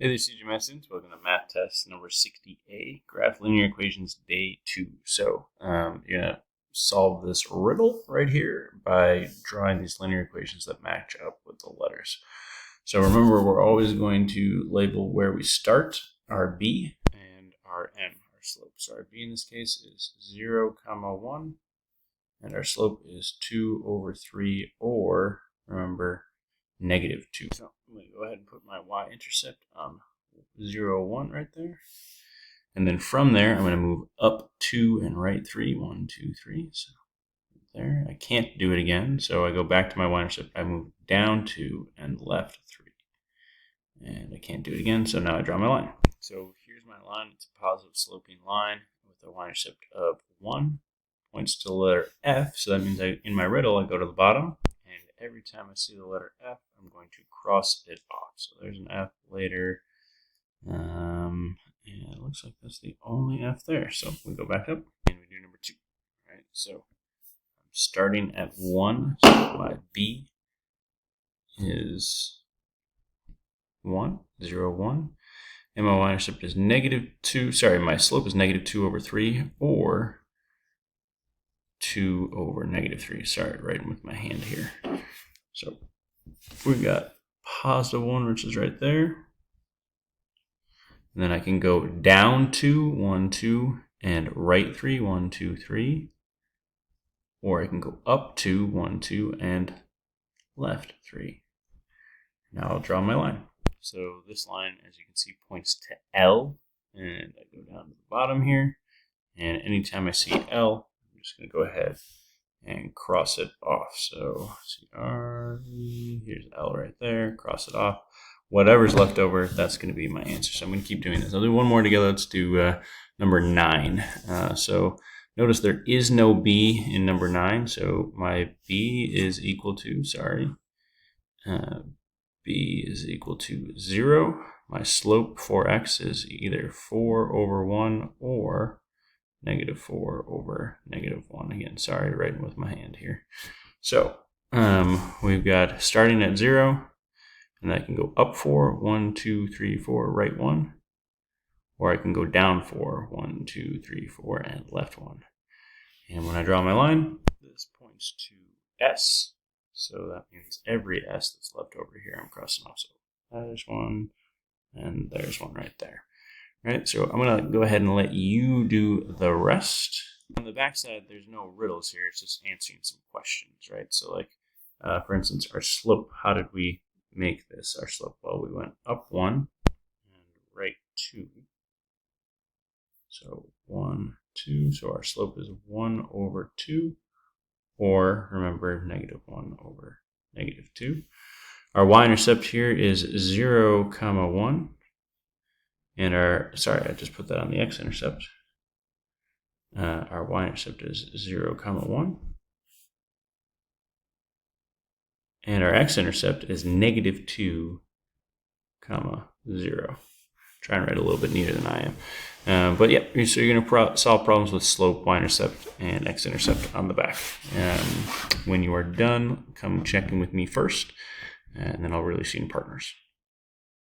Hey there, CGMath students. Welcome to math test number 60A, graph linear equations day 2. So you're going to solve this riddle right here by drawing these linear equations that match up with the letters. So remember, we're always going to label where we start, our b, and our m, our slope. So our b in this case is 0, 1, and our slope is 2 over 3, or remember, negative 2. So I'm going to go ahead and put my y-intercept on 0, 1 right there. And then from there, I'm going to move up 2 and right 3. 1, 2, 3. So there. I can't do it again. So I go back to my y-intercept. I move down 2 and left 3. And I can't do it again. So now I draw my line. So here's my line. It's a positive sloping line with a y-intercept of 1. Points to the letter F. So that means in my riddle, I go to the bottom. Every time I see the letter F, I'm going to cross it off. So there's an F later. And it looks like that's the only F there. So we go back up and we do number 2. All right, so I'm starting at 1. So my B is 1, 0, 1. And my y-intercept is negative 2. Sorry, my slope is negative 2 over 3, or 2 over negative 3. Sorry, writing with my hand here. So we've got positive 1, which is right there. And then I can go down 2, 1, 2, and right 3, 1, 2, 3. Or I can go up 2, 1, 2, and left 3. Now I'll draw my line. So this line, as you can see, points to L. And I go down to the bottom here. And anytime I see L, I'm just going to go ahead and cross it off. So CR, here's L right there, cross it off. Whatever's left over, that's going to be my answer. So I'm going to keep doing this. I'll do one more together. Let's do number 9. So notice there is no B in number 9. So my B is equal to, B is equal to 0. My slope for x is either 4 over 1 or negative 4 over negative 1. Again, sorry, writing with my hand here. So we've got starting at 0, and I can go up 4, 1, 2, 3, 4, right 1. Or I can go down 4, 1, 2, 3, 4, and left 1. And when I draw my line, this points to S. So that means every S that's left over here, I'm crossing off. So there's one, and there's one right there. Right, so I'm going to go ahead and let you do the rest. On the back side, there's no riddles here. It's just answering some questions, right? So like, for instance, our slope, how did we make this? Our slope, well, we went up 1 and right 2. So 1, 2. So our slope is 1 over 2. Or, remember, negative 1 over negative 2. Our y-intercept here is 0, 1. And sorry, I just put that on the x-intercept. Our y-intercept is 0, 1. And our x-intercept is negative 2, 0. Try and write a little bit neater than I am. But yeah, so you're going to solve problems with slope, y-intercept, and x-intercept on the back. When you are done, come check in with me first, and then I'll release you in partners.